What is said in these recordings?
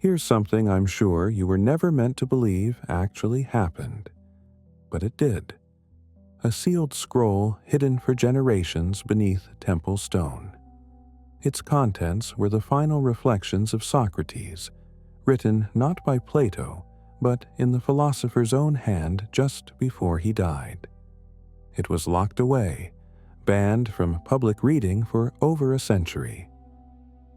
Here's something I'm sure you were never meant to believe actually happened. But it did. A sealed scroll hidden for generations beneath temple stone. Its contents were the final reflections of Socrates, written not by Plato, but in the philosopher's own hand just before he died. It was locked away, banned from public reading for over a century.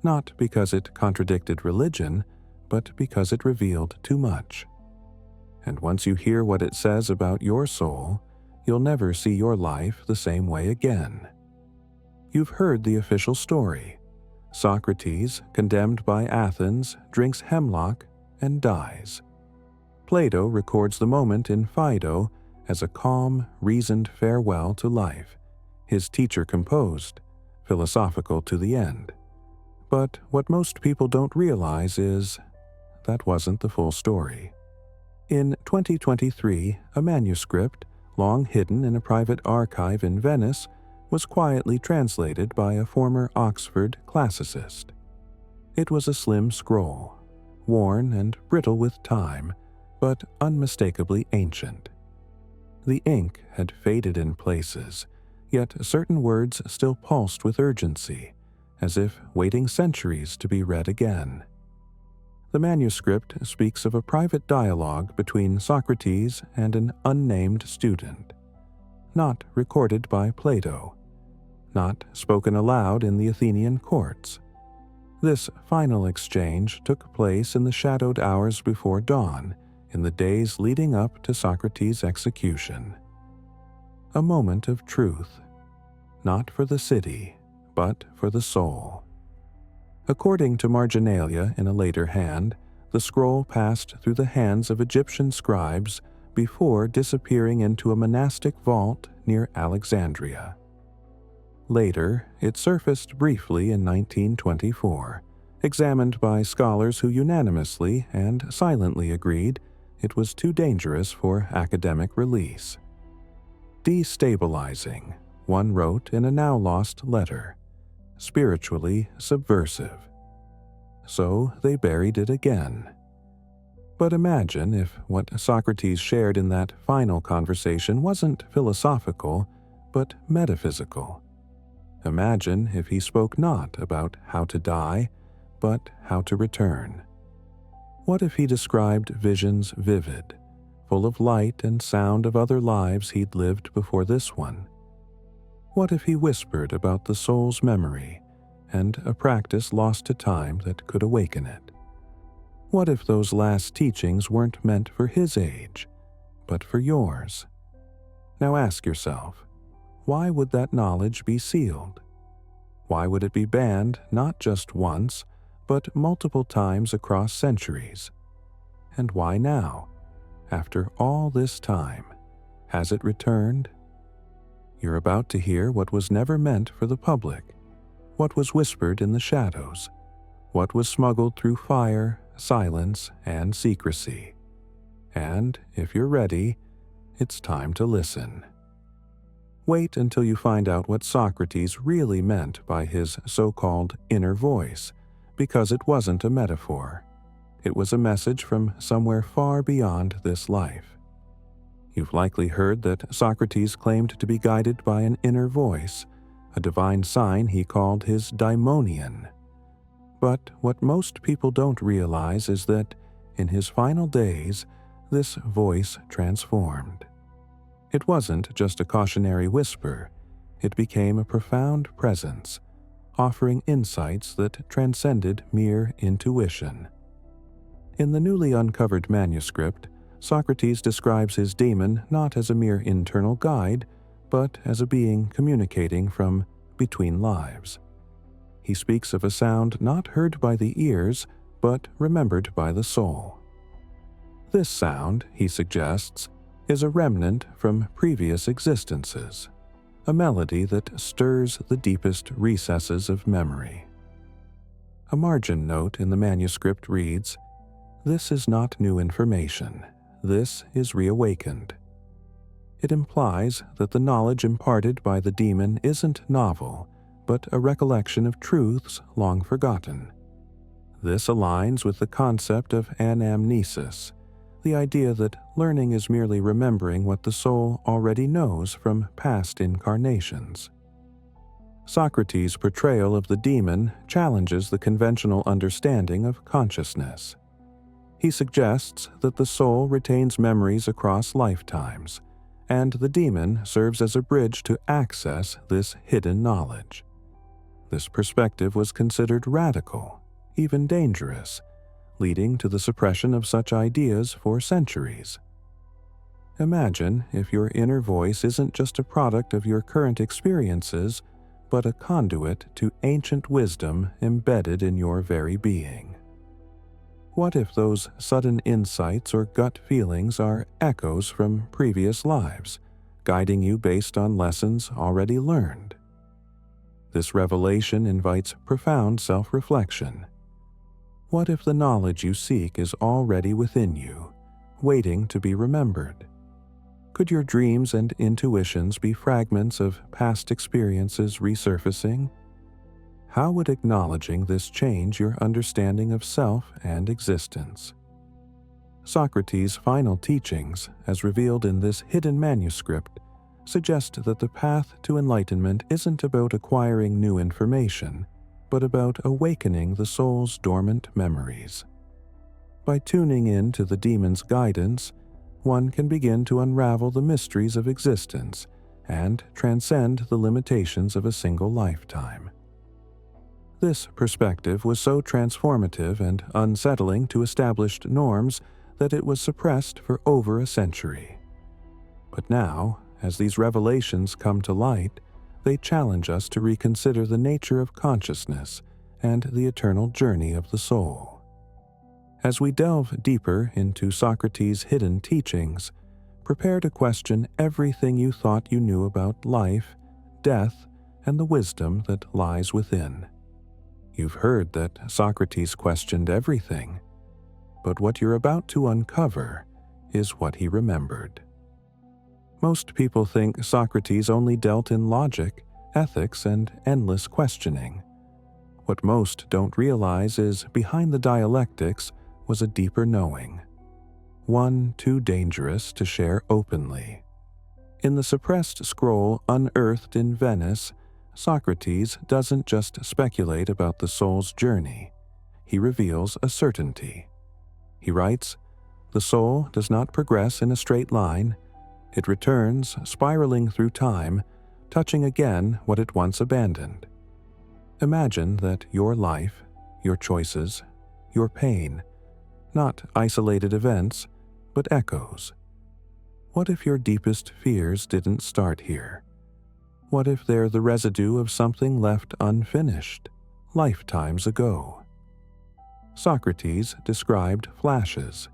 Not because it contradicted religion, but because it revealed too much. And once you hear what it says about your soul, you'll never see your life the same way again. You've heard the official story. Socrates, condemned by Athens, drinks hemlock and dies. Plato records the moment in Phaedo as a calm, reasoned farewell to life, his teacher composed, philosophical to the end. But what most people don't realize is that wasn't the full story. In 2023, a manuscript, long hidden in a private archive in Venice, was quietly translated by a former Oxford classicist. It was a slim scroll, worn and brittle with time, but unmistakably ancient. The ink had faded in places, yet certain words still pulsed with urgency, as if waiting centuries to be read again. The manuscript speaks of a private dialogue between Socrates and an unnamed student, not recorded by Plato, not spoken aloud in the Athenian courts. This final exchange took place in the shadowed hours before dawn, in the days leading up to Socrates' execution. A moment of truth, not for the city, but for the soul. According to marginalia in a later hand, the scroll passed through the hands of Egyptian scribes before disappearing into a monastic vault near Alexandria. Later, it surfaced briefly in 1924, examined by scholars who unanimously and silently agreed it was too dangerous for academic release. Destabilizing, one wrote in a now-lost letter. Spiritually subversive. So they buried it again. But imagine if what Socrates shared in that final conversation wasn't philosophical, but metaphysical. Imagine if he spoke not about how to die, but how to return. What if he described visions vivid, full of light and sound of other lives he'd lived before this one? What if he whispered about the soul's memory and a practice lost to time that could awaken it? What if those last teachings weren't meant for his age, but for yours? Now ask yourself, why would that knowledge be sealed? Why would it be banned not just once, but multiple times across centuries? And why now, after all this time, has it returned? You're about to hear what was never meant for the public, what was whispered in the shadows, what was smuggled through fire, silence, and secrecy. And, if you're ready, it's time to listen. Wait until you find out what Socrates really meant by his so-called inner voice, because it wasn't a metaphor. It was a message from somewhere far beyond this life. You've likely heard that Socrates claimed to be guided by an inner voice, a divine sign he called his daimonion. But what most people don't realize is that, in his final days, this voice transformed. It wasn't just a cautionary whisper, it became a profound presence, offering insights that transcended mere intuition. In the newly uncovered manuscript, Socrates describes his demon not as a mere internal guide, but as a being communicating from between lives. He speaks of a sound not heard by the ears, but remembered by the soul. This sound, he suggests, is a remnant from previous existences, a melody that stirs the deepest recesses of memory. A margin note in the manuscript reads, "This is not new information. This is reawakened." It implies that the knowledge imparted by the demon isn't novel, but a recollection of truths long forgotten. This aligns with the concept of anamnesis, the idea that learning is merely remembering what the soul already knows from past incarnations. Socrates' portrayal of the demon challenges the conventional understanding of consciousness. He suggests that the soul retains memories across lifetimes, and the demon serves as a bridge to access this hidden knowledge. This perspective was considered radical, even dangerous, leading to the suppression of such ideas for centuries. Imagine if your inner voice isn't just a product of your current experiences, but a conduit to ancient wisdom embedded in your very being. What if those sudden insights or gut feelings are echoes from previous lives, guiding you based on lessons already learned? This revelation invites profound self-reflection. What if the knowledge you seek is already within you, waiting to be remembered? Could your dreams and intuitions be fragments of past experiences resurfacing? How would acknowledging this change your understanding of self and existence? Socrates' final teachings, as revealed in this hidden manuscript, suggest that the path to enlightenment isn't about acquiring new information, but about awakening the soul's dormant memories. By tuning in to the demon's guidance, one can begin to unravel the mysteries of existence and transcend the limitations of a single lifetime. This perspective was so transformative and unsettling to established norms that it was suppressed for over a century. But now, as these revelations come to light, they challenge us to reconsider the nature of consciousness and the eternal journey of the soul. As we delve deeper into Socrates' hidden teachings, prepare to question everything you thought you knew about life, death, and the wisdom that lies within. You've heard that Socrates questioned everything, but what you're about to uncover is what he remembered. Most people think Socrates only dealt in logic, ethics, and endless questioning. What most don't realize is behind the dialectics was a deeper knowing, one too dangerous to share openly. In the suppressed scroll unearthed in Venice, Socrates doesn't just speculate about the soul's journey, he reveals a certainty. He writes, "The soul does not progress in a straight line. It returns, spiraling through time, touching again what it once abandoned." Imagine that your life, your choices, your pain, not isolated events, but echoes. What if your deepest fears didn't start here? What if they're the residue of something left unfinished, lifetimes ago? Socrates described flashes,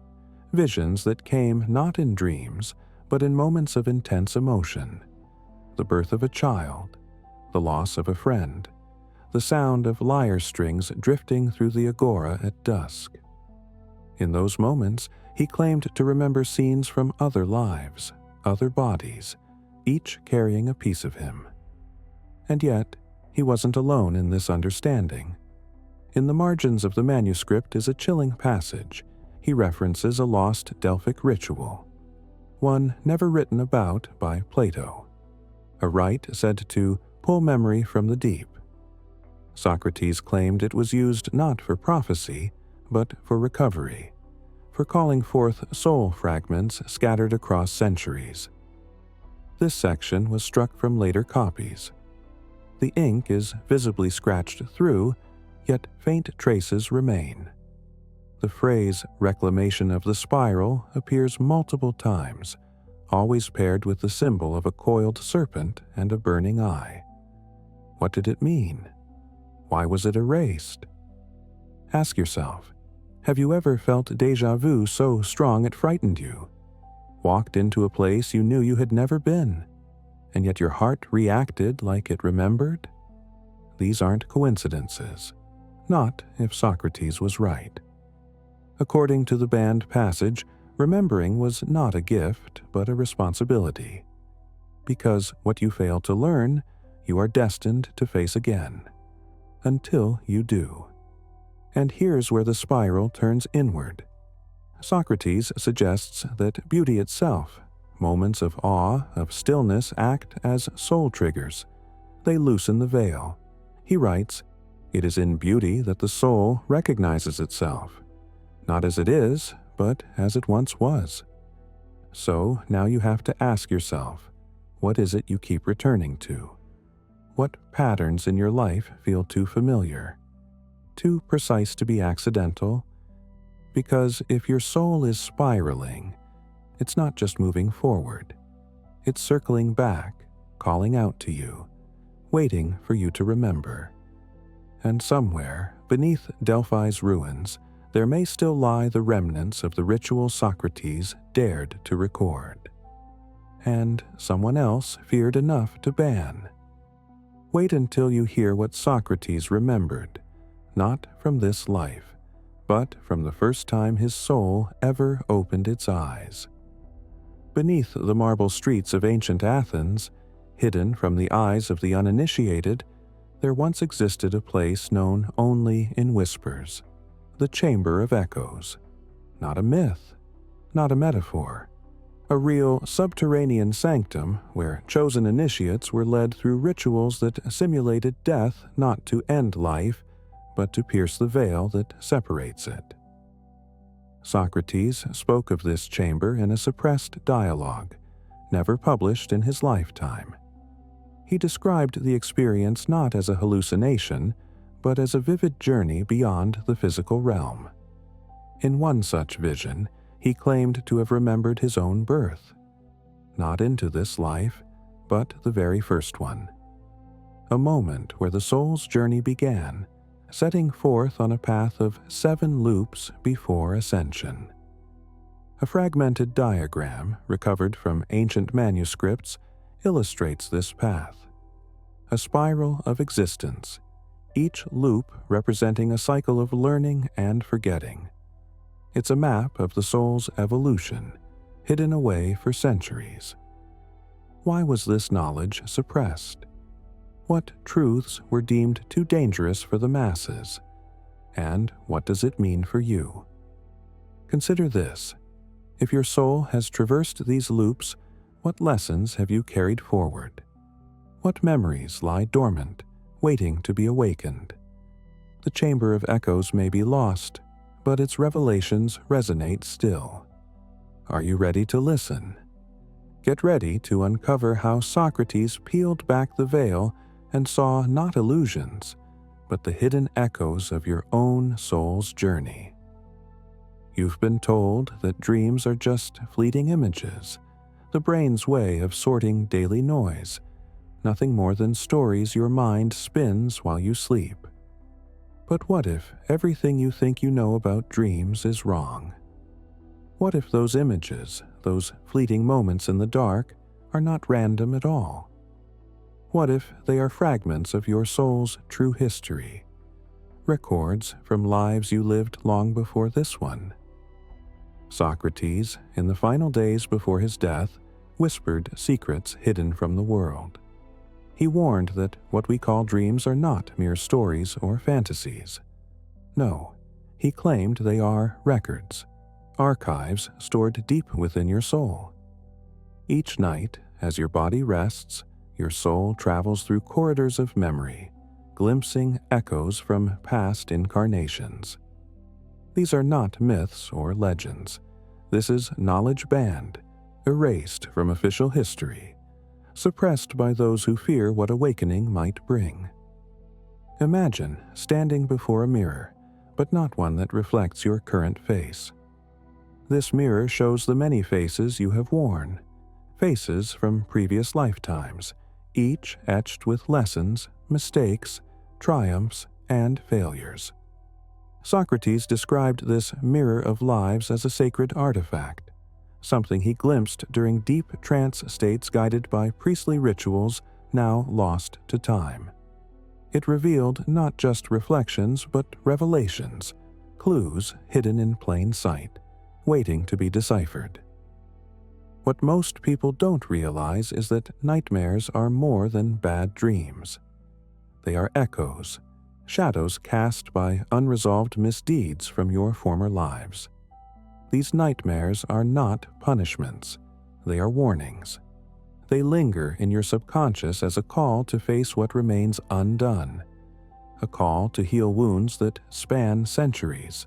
visions that came not in dreams, but in moments of intense emotion. The birth of a child, the loss of a friend, the sound of lyre strings drifting through the agora at dusk. In those moments, he claimed to remember scenes from other lives, other bodies, each carrying a piece of him. And yet, he wasn't alone in this understanding. In the margins of the manuscript is a chilling passage. He references a lost Delphic ritual, one never written about by Plato, a rite said to pull memory from the deep. Socrates claimed it was used not for prophecy, but for recovery, for calling forth soul fragments scattered across centuries. This section was struck from later copies. The ink is visibly scratched through, yet faint traces remain. The phrase "reclamation of the spiral" appears multiple times, always paired with the symbol of a coiled serpent and a burning eye. What did it mean? Why was it erased? Ask yourself, have you ever felt déjà vu so strong it frightened you? Walked into a place you knew you had never been, and yet your heart reacted like it remembered? These aren't coincidences, not if Socrates was right. According to the banned passage, remembering was not a gift, but a responsibility. Because what you fail to learn, you are destined to face again. Until you do. And here's where the spiral turns inward. Socrates suggests that beauty itself, moments of awe, of stillness, act as soul triggers. They loosen the veil. He writes, "It is in beauty that the soul recognizes itself, not as it is, but as it once was." So now you have to ask yourself, what is it you keep returning to? What patterns in your life feel too familiar, too precise to be accidental? Because if your soul is spiraling, it's not just moving forward. It's circling back, calling out to you, waiting for you to remember. And somewhere, beneath Delphi's ruins, there may still lie the remnants of the ritual Socrates dared to record. And someone else feared enough to ban. Wait until you hear what Socrates remembered, not from this life, but from the first time his soul ever opened its eyes. Beneath the marble streets of ancient Athens, hidden from the eyes of the uninitiated, there once existed a place known only in whispers, the Chamber of Echoes. Not a myth, not a metaphor, a real subterranean sanctum where chosen initiates were led through rituals that simulated death not to end life, but to pierce the veil that separates it. Socrates spoke of this chamber in a suppressed dialogue, never published in his lifetime. He described the experience not as a hallucination, but as a vivid journey beyond the physical realm. In one such vision, he claimed to have remembered his own birth, not into this life, but the very first one. A moment where the soul's journey began, setting forth on a path of 7 loops before ascension. A fragmented diagram, recovered from ancient manuscripts, illustrates this path. A spiral of existence, each loop representing a cycle of learning and forgetting. It's a map of the soul's evolution, hidden away for centuries. Why was this knowledge suppressed? What truths were deemed too dangerous for the masses? And what does it mean for you? Consider this. If your soul has traversed these loops, what lessons have you carried forward? What memories lie dormant, waiting to be awakened? The Chamber of Echoes may be lost, but its revelations resonate still. Are you ready to listen? Get ready to uncover how Socrates peeled back the veil and saw not illusions, but the hidden echoes of your own soul's journey. You've been told that dreams are just fleeting images, the brain's way of sorting daily noise, nothing more than stories your mind spins while you sleep. But what if everything you think you know about dreams is wrong? What if those images, those fleeting moments in the dark, are not random at all? What if they are fragments of your soul's true history, records from lives you lived long before this one? Socrates, in the final days before his death, whispered secrets hidden from the world. He warned that what we call dreams are not mere stories or fantasies. No, he claimed they are records, archives stored deep within your soul. Each night, as your body rests, your soul travels through corridors of memory, glimpsing echoes from past incarnations. These are not myths or legends. This is knowledge banned, erased from official history, suppressed by those who fear what awakening might bring. Imagine standing before a mirror, but not one that reflects your current face. This mirror shows the many faces you have worn, faces from previous lifetimes, each etched with lessons, mistakes, triumphs, and failures. Socrates described this mirror of lives as a sacred artifact, something he glimpsed during deep trance states guided by priestly rituals now lost to time. It revealed not just reflections but revelations, clues hidden in plain sight, waiting to be deciphered. What most people don't realize is that nightmares are more than bad dreams. They are echoes, shadows cast by unresolved misdeeds from your former lives. These nightmares are not punishments, they are warnings. They linger in your subconscious as a call to face what remains undone, a call to heal wounds that span centuries.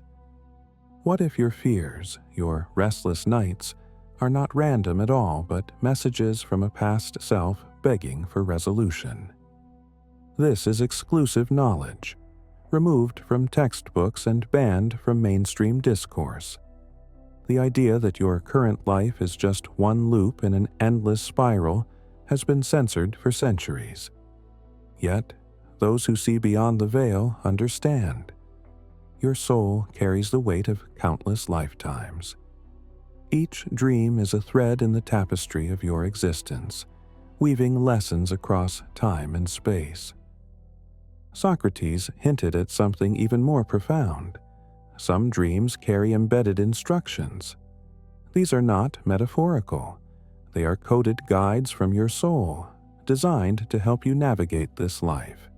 What if your fears, your restless nights, are not random at all but messages from a past self begging for resolution? This is exclusive knowledge, removed from textbooks and banned from mainstream discourse. The idea that your current life is just one loop in an endless spiral has been censored for centuries. Yet, those who see beyond the veil understand. Your soul carries the weight of countless lifetimes. Each dream is a thread in the tapestry of your existence, weaving lessons across time and space. Socrates hinted at something even more profound. Some dreams carry embedded instructions. These are not metaphorical. They are coded guides from your soul, designed to help you navigate this life.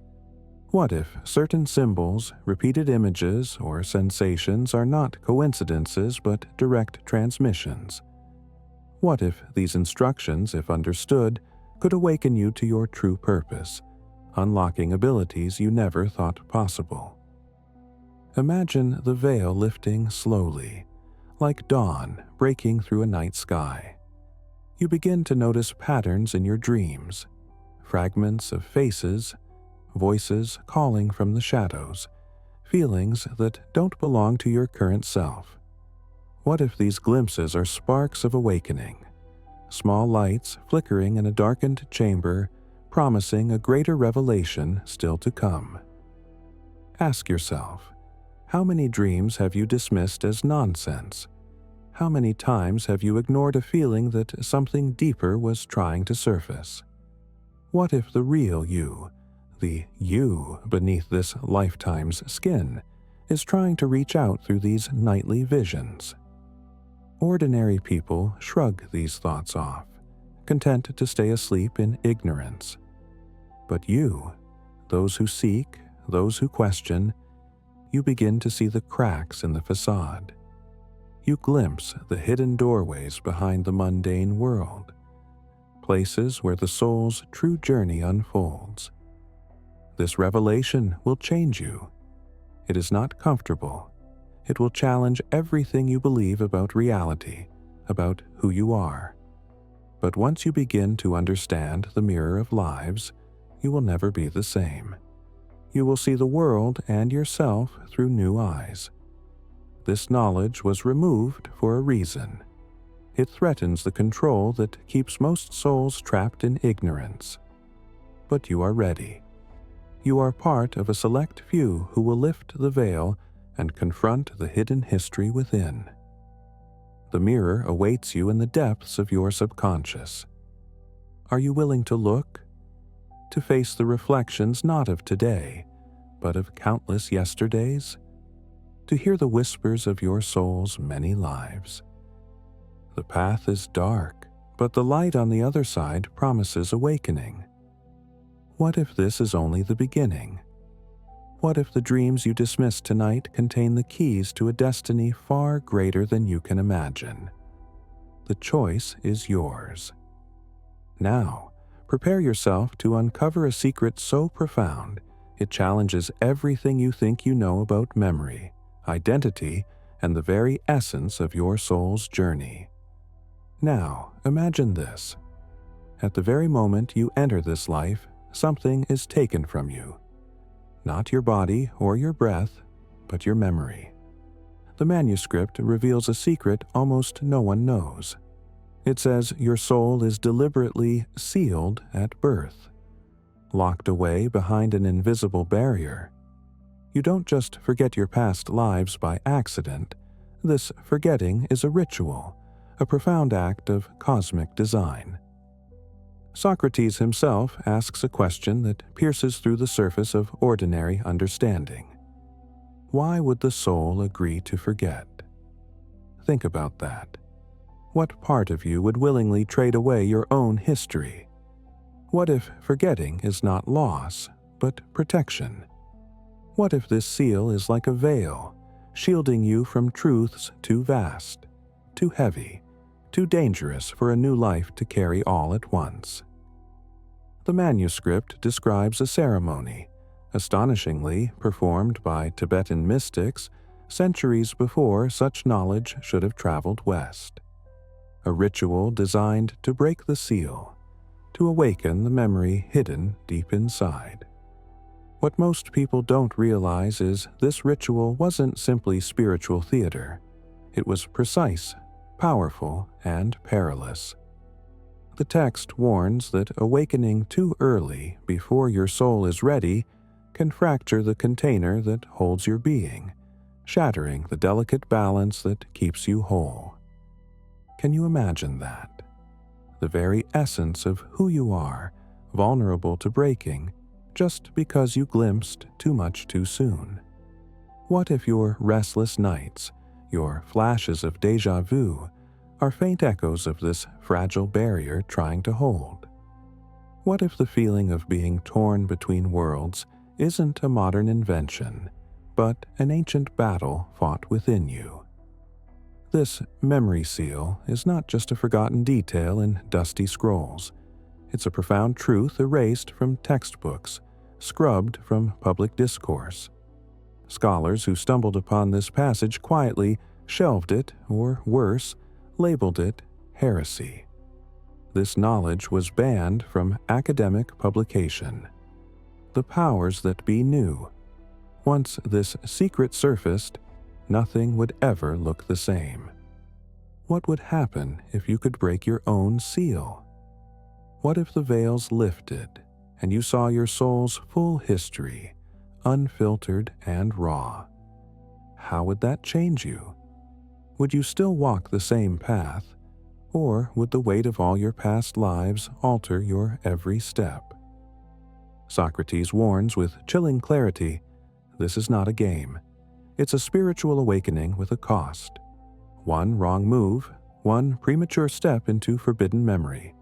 What if certain symbols, repeated images, or sensations are not coincidences but direct transmissions? What if these instructions, if understood, could awaken you to your true purpose, unlocking abilities you never thought possible? Imagine the veil lifting slowly, like dawn breaking through a night sky. You begin to notice patterns in your dreams, fragments of faces, voices calling from the shadows, feelings that don't belong to your current self. What if these glimpses are sparks of awakening, small lights flickering in a darkened chamber, promising a greater revelation still to come? Ask yourself, how many dreams have you dismissed as nonsense? How many times have you ignored a feeling that something deeper was trying to surface? What if the real you, the you beneath this lifetime's skin, is trying to reach out through these nightly visions? Ordinary people shrug these thoughts off, content to stay asleep in ignorance. But you, those who seek, those who question, you begin to see the cracks in the facade. You glimpse the hidden doorways behind the mundane world, places where the soul's true journey unfolds. This revelation will change you. It is not comfortable. It will challenge everything you believe about reality, about who you are. But once you begin to understand the mirror of lives, you will never be the same. You will see the world and yourself through new eyes. This knowledge was removed for a reason. It threatens the control that keeps most souls trapped in ignorance. But you are ready. You are part of a select few who will lift the veil and confront the hidden history within. The mirror awaits you in the depths of your subconscious. Are you willing to look? To face the reflections not of today, but of countless yesterdays? To hear the whispers of your soul's many lives? The path is dark, but the light on the other side promises awakening. What if this is only the beginning? What if the dreams you dismiss tonight contain the keys to a destiny far greater than you can imagine? The choice is yours. Now, prepare yourself to uncover a secret so profound it challenges everything you think you know about memory, identity, and the very essence of your soul's journey. Now, imagine this. At the very moment you enter this life, something is taken from you. Not your body or your breath, but your memory. The manuscript reveals a secret almost no one knows. It says your soul is deliberately sealed at birth, locked away behind an invisible barrier. You don't just forget your past lives by accident. This forgetting is a ritual, a profound act of cosmic design. Socrates himself asks a question that pierces through the surface of ordinary understanding. Why would the soul agree to forget? Think about that. What part of you would willingly trade away your own history? What if forgetting is not loss, but protection? What if this seal is like a veil, shielding you from truths too vast, too heavy, too dangerous for a new life to carry all at once? The manuscript describes a ceremony, astonishingly performed by Tibetan mystics centuries before such knowledge should have traveled west. A ritual designed to break the seal, to awaken the memory hidden deep inside. What most people don't realize is this ritual wasn't simply spiritual theater. It was precise, powerful, and perilous. The text warns that awakening too early, before your soul is ready, can fracture the container that holds your being, shattering the delicate balance that keeps you whole. Can you imagine that? The very essence of who you are, vulnerable to breaking, just because you glimpsed too much too soon. What if your restless nights, your flashes of déjà vu, are faint echoes of this fragile barrier trying to hold? What if the feeling of being torn between worlds isn't a modern invention, but an ancient battle fought within you? This memory seal is not just a forgotten detail in dusty scrolls. It's a profound truth erased from textbooks, scrubbed from public discourse. Scholars who stumbled upon this passage quietly shelved it, or worse, labeled it heresy. This knowledge was banned from academic publication. The powers that be knew. Once this secret surfaced, nothing would ever look the same. What would happen if you could break your own seal? What if the veils lifted and you saw your soul's full history, unfiltered and raw? How would that change you? Would you still walk the same path, or would the weight of all your past lives alter your every step? Socrates warns with chilling clarity, this is not a game. It's a spiritual awakening with a cost. One wrong move, one premature step into forbidden memory,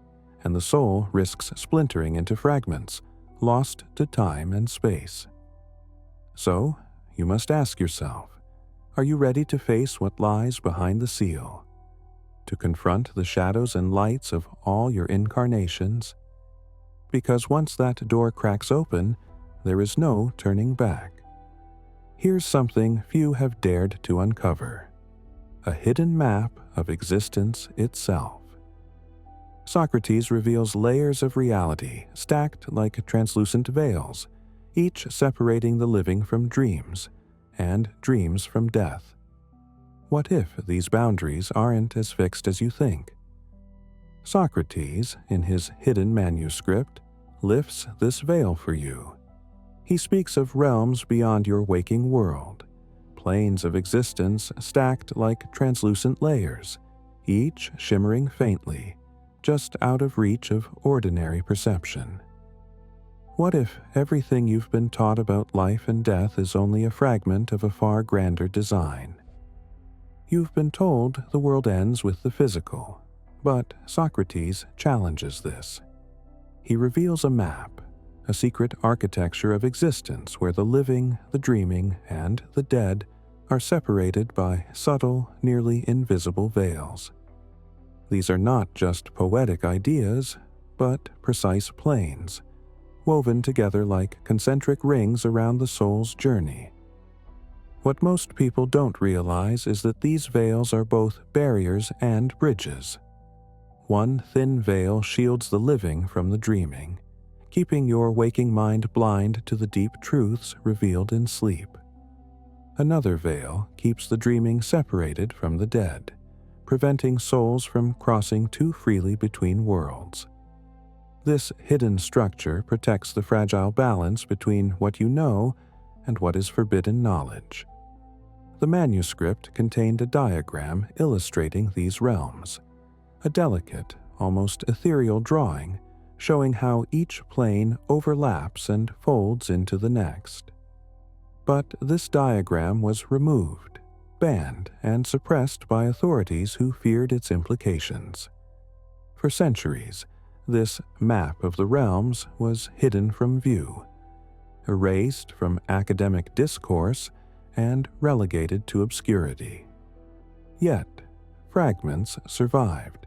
and the soul risks splintering into fragments, lost to time and space. So, you must ask yourself, are you ready to face what lies behind the seal? To confront the shadows and lights of all your incarnations? Because once that door cracks open, there is no turning back. Here's something few have dared to uncover: a hidden map of existence itself. Socrates reveals layers of reality stacked like translucent veils, each separating the living from dreams, and dreams from death. What if these boundaries aren't as fixed as you think? Socrates, in his hidden manuscript, lifts this veil for you. He speaks of realms beyond your waking world, planes of existence stacked like translucent layers, each shimmering faintly, just out of reach of ordinary perception. What if everything you've been taught about life and death is only a fragment of a far grander design? You've been told the world ends with the physical, but Socrates challenges this. He reveals a map, a secret architecture of existence where the living, the dreaming, and the dead are separated by subtle, nearly invisible veils. These are not just poetic ideas, but precise planes, woven together like concentric rings around the soul's journey. What most people don't realize is that these veils are both barriers and bridges. One thin veil shields the living from the dreaming, keeping your waking mind blind to the deep truths revealed in sleep. Another veil keeps the dreaming separated from the dead, preventing souls from crossing too freely between worlds. This hidden structure protects the fragile balance between what you know and what is forbidden knowledge. The manuscript contained a diagram illustrating these realms, a delicate, almost ethereal drawing showing how each plane overlaps and folds into the next. But this diagram was removed, banned, and suppressed by authorities who feared its implications. For centuries, this map of the realms was hidden from view. erased from academic discourse, and relegated to obscurity. Yet, fragments survived.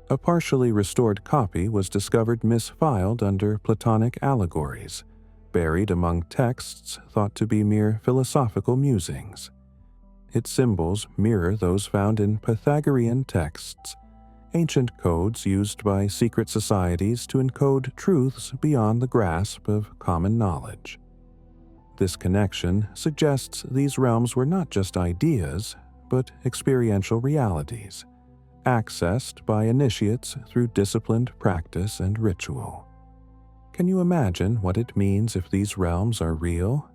A partially restored copy was discovered misfiled under Platonic allegories, buried among texts thought to be mere philosophical musings. Its symbols mirror those found in Pythagorean texts, ancient codes used by secret societies to encode truths beyond the grasp of common knowledge. This connection suggests these realms were not just ideas, but experiential realities, accessed by initiates through disciplined practice and ritual. Can you imagine what it means if these realms are real?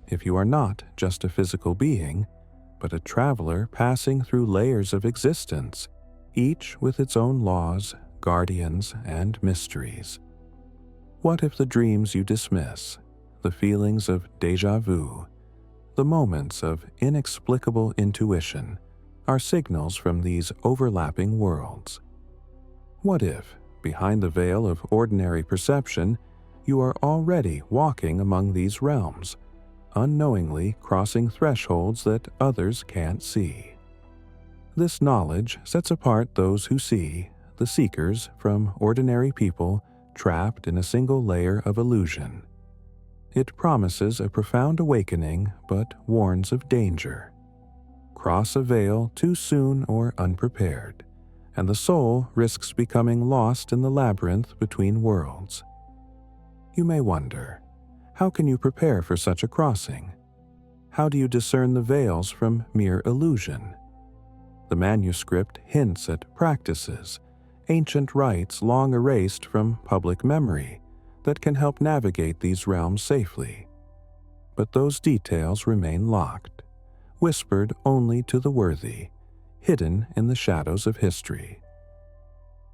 If you are not just a physical being, but a traveler passing through layers of existence, each with its own laws, guardians, and mysteries. What if the dreams you dismiss, the feelings of déjà vu, the moments of inexplicable intuition, are signals from these overlapping worlds? What if, behind the veil of ordinary perception, you are already walking among these realms, unknowingly crossing thresholds that others can't see? This knowledge sets apart those who see, the seekers, from ordinary people trapped in a single layer of illusion. It promises a profound awakening, but warns of danger. Cross a veil too soon or unprepared, and the soul risks becoming lost in the labyrinth between worlds. You may wonder, how can you prepare for such a crossing? How do you discern the veils from mere illusion? The manuscript hints at practices, ancient rites long erased from public memory, that can help navigate these realms safely. But those details remain locked, whispered only to the worthy, hidden in the shadows of history.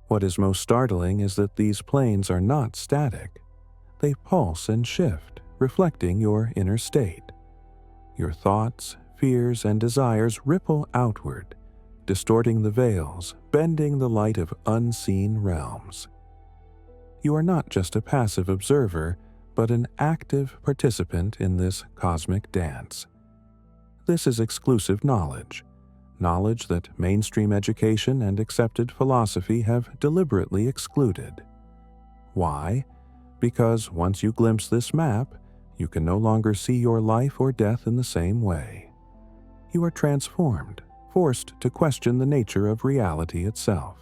What is most startling is that these planes are not static. They pulse and shift, reflecting your inner state. Your thoughts, fears, and desires ripple outward, distorting the veils, bending the light of unseen realms. You are not just a passive observer, but an active participant in this cosmic dance. This is exclusive knowledge, knowledge that mainstream education and accepted philosophy have deliberately excluded. Why? Because once you glimpse this map, you can no longer see your life or death in the same way. You are transformed, forced to question the nature of reality itself.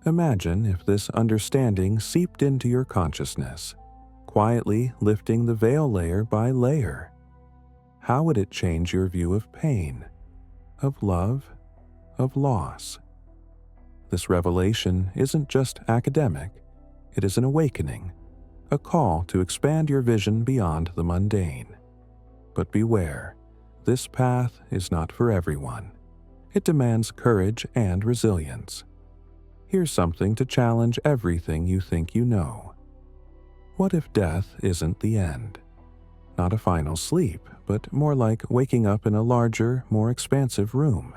Imagine if this understanding seeped into your consciousness, quietly lifting the veil layer by layer. How would it change your view of pain, of love, of loss? This revelation isn't just academic, it is an awakening, a call to expand your vision beyond the mundane. But beware, this path is not for everyone. It demands courage and resilience. Here's something to challenge everything you think you know. What if death isn't the end? Not a final sleep, but more like waking up in a larger, more expansive room,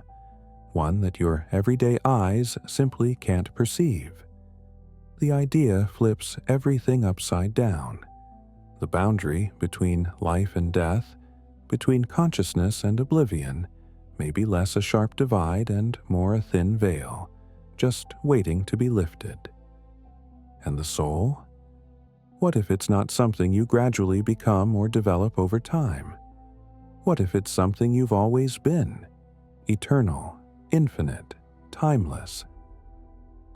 one that your everyday eyes simply can't perceive. The idea flips everything upside down. The boundary between life and death, between consciousness and oblivion, may be less a sharp divide and more a thin veil, just waiting to be lifted. And the soul? What if it's not something you gradually become or develop over time? What if it's something you've always been? Eternal, infinite, timeless.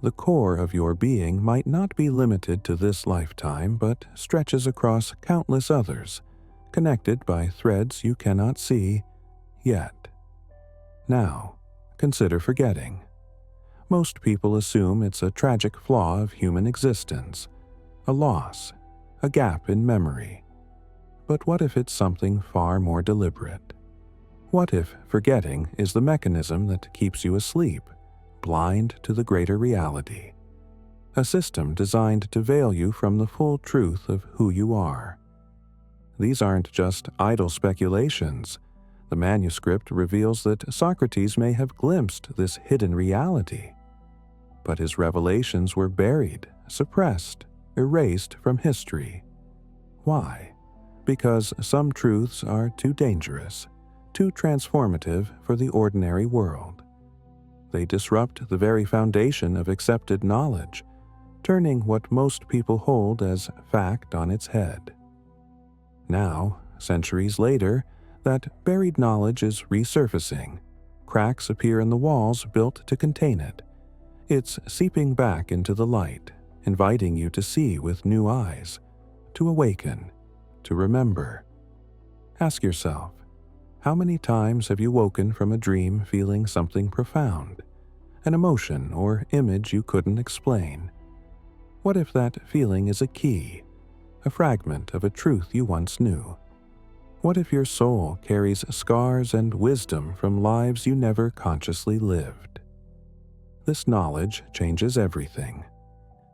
The core of your being might not be limited to this lifetime, but stretches across countless others, connected by threads you cannot see yet. Now, consider forgetting. Most people assume it's a tragic flaw of human existence, a loss, a gap in memory. But what if it's something far more deliberate? What if forgetting is the mechanism that keeps you asleep, blind to the greater reality? A system designed to veil you from the full truth of who you are. These aren't just idle speculations. The manuscript reveals that Socrates may have glimpsed this hidden reality. But his revelations were buried, suppressed, erased from history. Why? Because some truths are too dangerous, too transformative for the ordinary world. They disrupt the very foundation of accepted knowledge, turning what most people hold as fact on its head. Now, centuries later, that buried knowledge is resurfacing. Cracks appear in the walls built to contain it. It's seeping back into the light, inviting you to see with new eyes, to awaken, to remember. Ask yourself, how many times have you woken from a dream feeling something profound, an emotion or image you couldn't explain? What if that feeling is a key, a fragment of a truth you once knew? What if your soul carries scars and wisdom from lives you never consciously lived? This knowledge changes everything.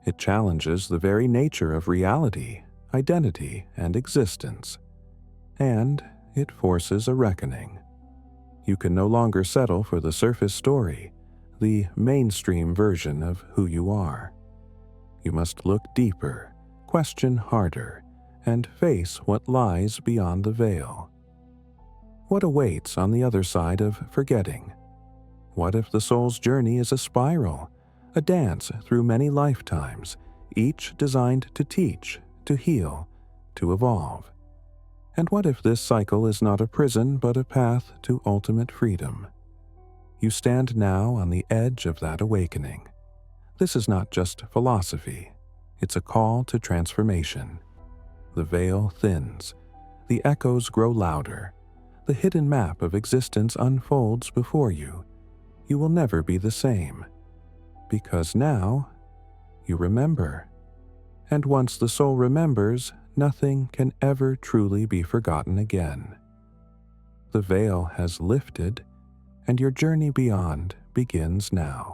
It challenges the very nature of reality, identity, and existence. And it forces a reckoning. You can no longer settle for the surface story, the mainstream version of who you are. You must look deeper, question harder, and face what lies beyond the veil. What awaits on the other side of forgetting? What if the soul's journey is a spiral, a dance through many lifetimes, each designed to teach, to heal, to evolve? And what if this cycle is not a prison but a path to ultimate freedom? You stand now on the edge of that awakening. This is not just philosophy, it's a call to transformation. The veil thins, the echoes grow louder, the hidden map of existence unfolds before you. You will never be the same, because now you remember. And once the soul remembers, nothing can ever truly be forgotten again. The veil has lifted, and your journey beyond begins now.